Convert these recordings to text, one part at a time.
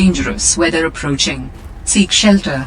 Dangerous weather approaching. Seek shelter.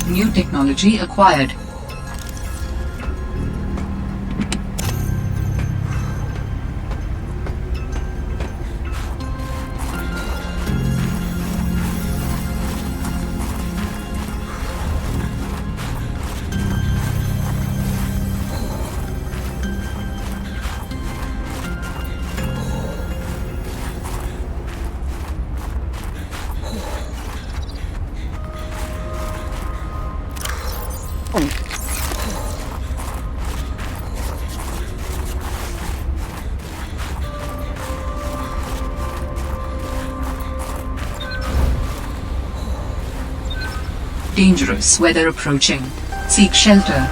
New technology acquired. Dangerous weather approaching. Seek shelter.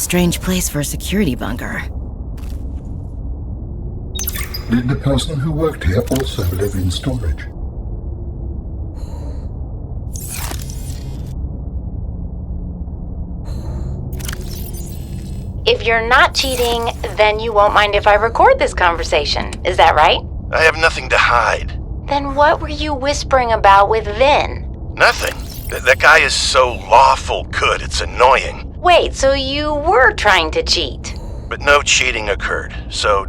strange place for a security bunker. Did the person who worked here also live in storage? If you're not cheating, then you won't mind if I record this conversation. Is that right? I have nothing to hide. Then what were you whispering about with Vin? Nothing. That guy is so lawful good, it's annoying. Wait, so you were trying to cheat? But no cheating occurred, so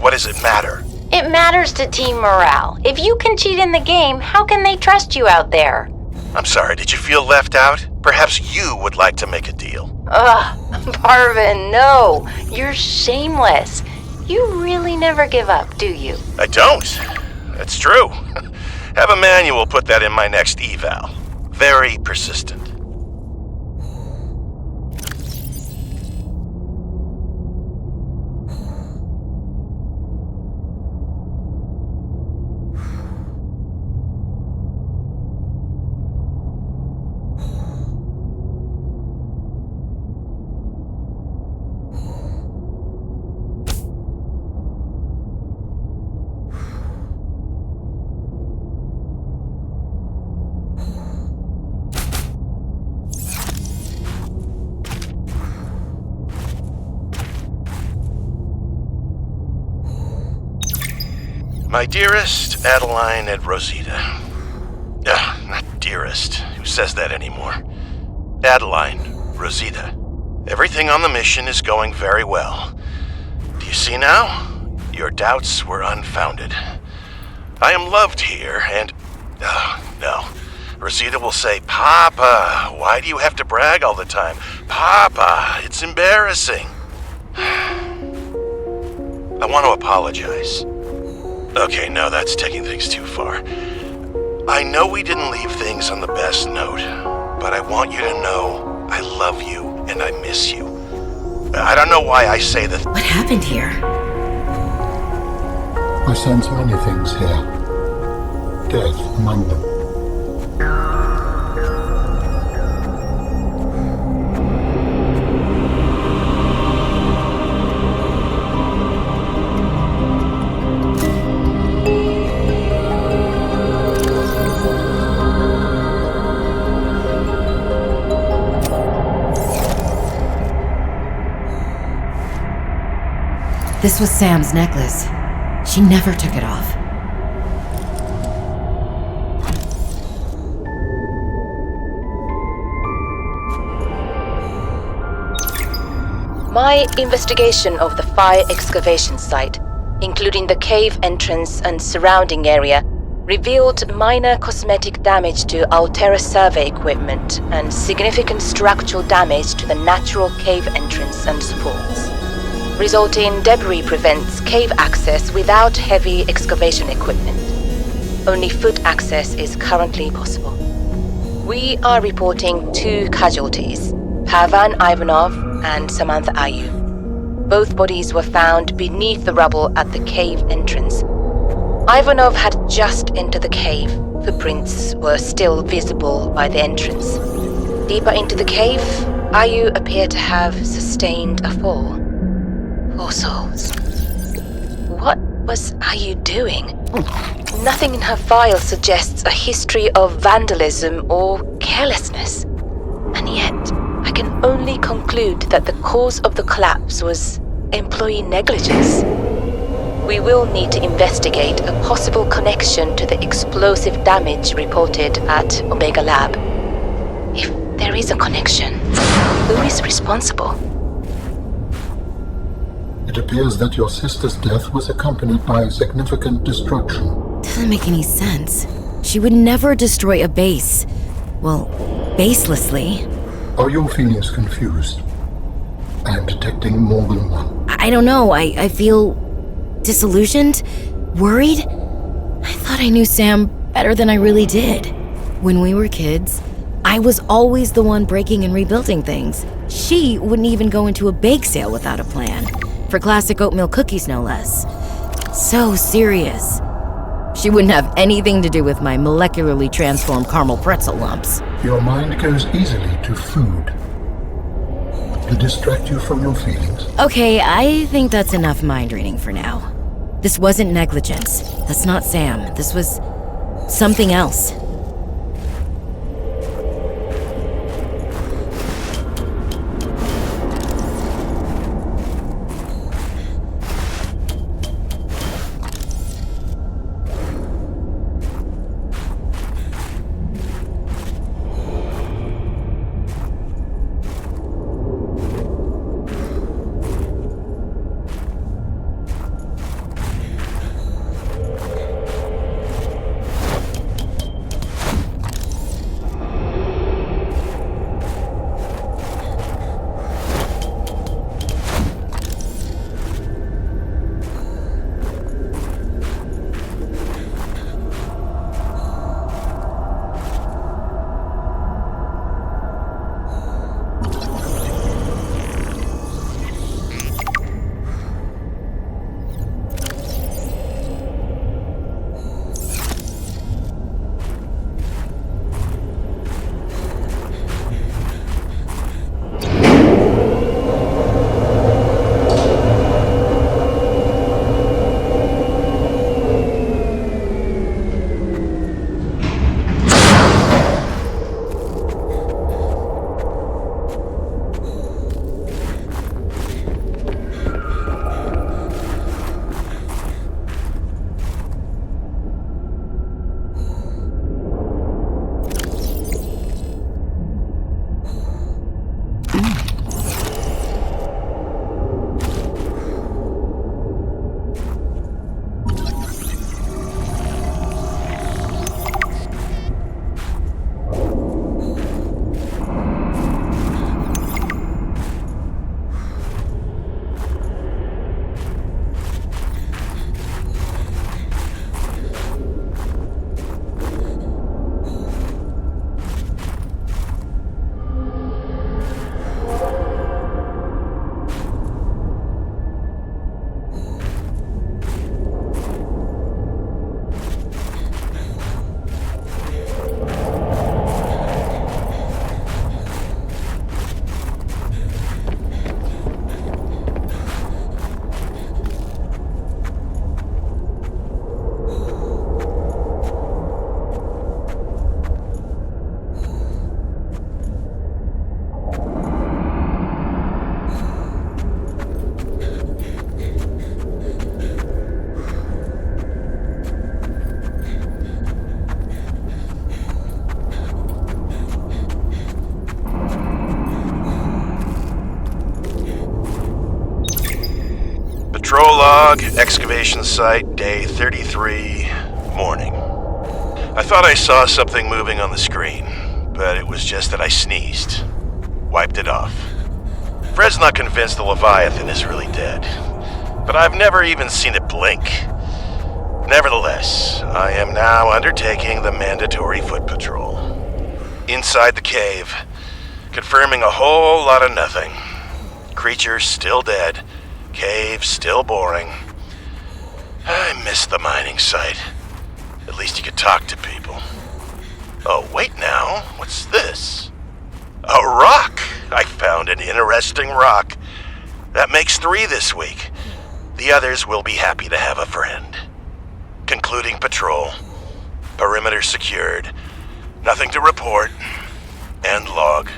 what does it matter? It matters to team morale. If you can cheat in the game, how can they trust you out there? I'm sorry, did you feel left out? Perhaps you would like to make a deal. Ugh, Parvin, no. You're shameless. You really never give up, do you? I don't. That's true. Have a manual put that in my next eval. Very persistent. My dearest Adeline and Rosita. Not dearest. Who says that anymore? Adeline, Rosita. Everything on the mission is going very well. Do you see now? Your doubts were unfounded. I am loved here, and... no. Rosita will say, Papa, why do you have to brag all the time? Papa, it's embarrassing. I want to apologize. Okay, no, that's taking things too far. I know we didn't leave things on the best note, but I want you to know I love you and I miss you. I don't know why I say that. What happened here? I sense many things here. Death among them. This was Sam's necklace. She never took it off. My investigation of the fire excavation site, including the cave entrance and surrounding area, revealed minor cosmetic damage to Altera survey equipment and significant structural damage to the natural cave entrance and supports. Resulting debris prevents cave access without heavy excavation equipment. Only foot access is currently possible. We are reporting 2 casualties, Pavan Ivanov and Samantha Ayu. Both bodies were found beneath the rubble at the cave entrance. Ivanov had just entered the cave. Footprints were still visible by the entrance. Deeper into the cave, Ayu appeared to have sustained a fall. Poor souls. What was Ayu doing? Nothing in her file suggests a history of vandalism or carelessness. And yet, I can only conclude that the cause of the collapse was employee negligence. We will need to investigate a possible connection to the explosive damage reported at Omega Lab. If there is a connection, who is responsible? It appears that your sister's death was accompanied by significant destruction. Doesn't make any sense. She would never destroy a base. Well, baselessly. Are your feelings confused? I am detecting more than one. I don't know. I feel disillusioned, worried. I thought I knew Sam better than I really did. When we were kids, I was always the one breaking and rebuilding things. She wouldn't even go into a bake sale without a plan. For classic oatmeal cookies, no less. So serious. She wouldn't have anything to do with my molecularly transformed caramel pretzel lumps. Your mind goes easily to food. to distract you from your feelings. Okay, I think that's enough mind reading for now. This wasn't negligence. That's not Sam. This was something else. Patrol log, excavation site, day 33, morning. I thought I saw something moving on the screen, but it was just that I sneezed. Wiped it off. Fred's not convinced the Leviathan is really dead, but I've never even seen it blink. Nevertheless, I am now undertaking the mandatory foot patrol. Inside the cave, confirming a whole lot of nothing. Creatures still dead. Cave still boring. I miss the mining site. At least you could talk to people. Oh, wait now. What's this? A rock! I found an interesting rock. That makes 3 this week. The others will be happy to have a friend. Concluding patrol. Perimeter secured. Nothing to report. End log.